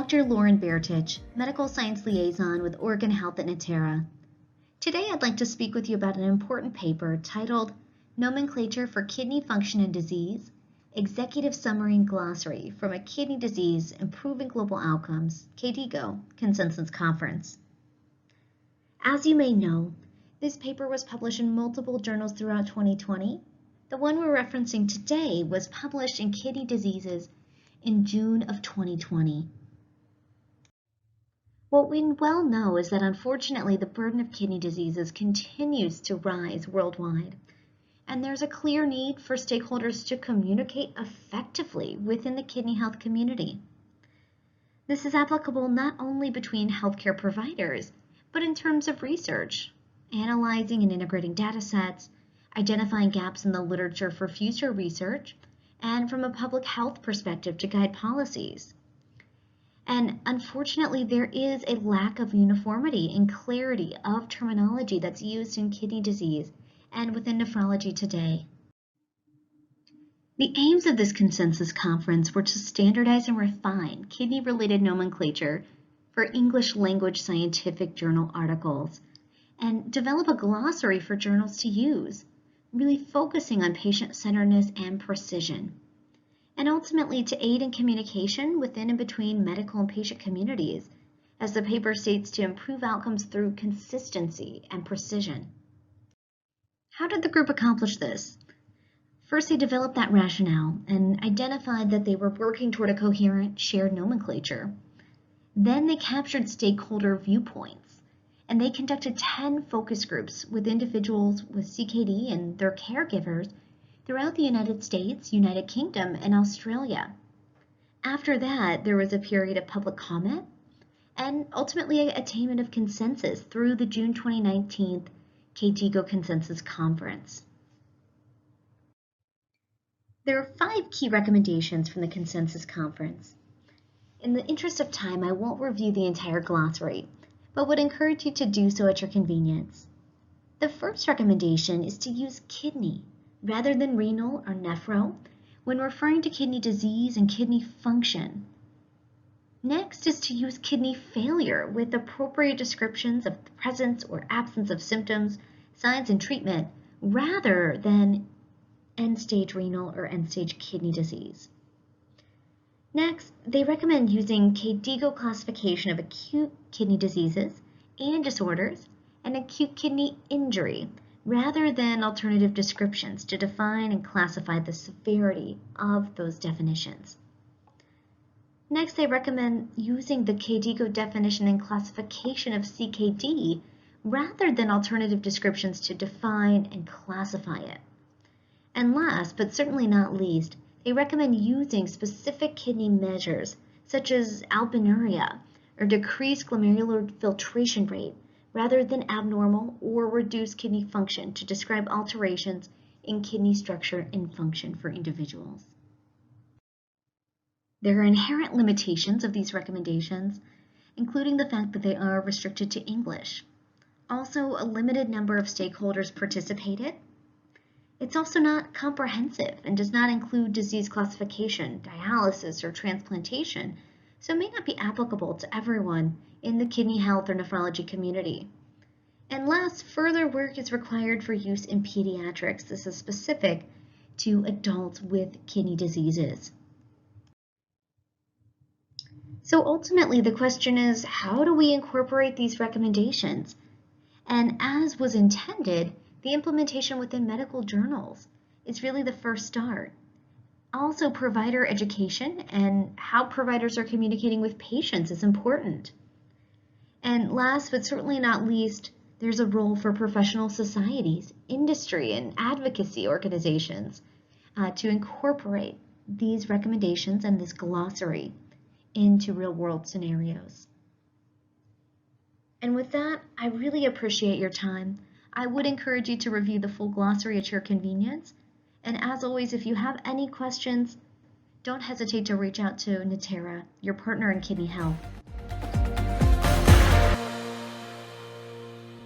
Dr. Lauren Beretich, Medical Science Liaison with Oregon Health at Natera. Today I'd like to speak with you about an important paper titled Nomenclature for Kidney Function and Disease, Executive Summary and Glossary from a Kidney Disease Improving Global Outcomes, KDIGO, Consensus Conference. As you may know, this paper was published in multiple journals throughout 2020. The one we're referencing today was published in Kidney Diseases in June of 2020. What we well know is that unfortunately the burden of kidney diseases continues to rise worldwide, and there's a clear need for stakeholders to communicate effectively within the kidney health community. This is applicable not only between healthcare providers, but in terms of research, analyzing and integrating data sets, identifying gaps in the literature for future research, and from a public health perspective to guide policies. And unfortunately, there is a lack of uniformity and clarity of terminology that's used in kidney disease and within nephrology today. The aims of this consensus conference were to standardize and refine kidney-related nomenclature for English language scientific journal articles and develop a glossary for journals to use, really focusing on patient-centeredness and precision, and ultimately to aid in communication within and between medical and patient communities, as the paper states, to improve outcomes through consistency and precision. How did the group accomplish this? First, they developed that rationale and identified that they were working toward a coherent, shared nomenclature. Then they captured stakeholder viewpoints, and they conducted 10 focus groups with individuals with CKD and their caregivers throughout the United States, United Kingdom, and Australia. After that, there was a period of public comment and ultimately attainment of consensus through the June 2019 KDIGO Consensus Conference. There are 5 key recommendations from the Consensus Conference. In the interest of time, I won't review the entire glossary, but would encourage you to do so at your convenience. The first recommendation is to use kidney rather than renal or nephro when referring to kidney disease and kidney function. Next is to use kidney failure with appropriate descriptions of the presence or absence of symptoms, signs, and treatment rather than end-stage renal or end-stage kidney disease. Next, they recommend using KDIGO classification of acute kidney diseases and disorders and acute kidney injury rather than alternative descriptions to define and classify the severity of those definitions. Next, they recommend using the KDIGO definition and classification of CKD rather than alternative descriptions to define and classify it. And last, but certainly not least, they recommend using specific kidney measures such as albuminuria or decreased glomerular filtration rate rather than abnormal or reduced kidney function to describe alterations in kidney structure and function for individuals. There are inherent limitations of these recommendations, including the fact that they are restricted to English. Also, a limited number of stakeholders participated. It's also not comprehensive and does not include disease classification, dialysis, or transplantation, so it may not be applicable to everyone in the kidney health or nephrology community. And last, further work is required for use in pediatrics. This is specific to adults with kidney diseases. So ultimately, the question is, how do we incorporate these recommendations? And as was intended, the implementation within medical journals is really the first start. Also, provider education and how providers are communicating with patients is important. And last but certainly not least, there's a role for professional societies, industry, and advocacy organizations to incorporate these recommendations and this glossary into real-world scenarios. And with that, I really appreciate your time. I would encourage you to review the full glossary at your convenience. And as always, if you have any questions, don't hesitate to reach out to Natera, your partner in kidney health.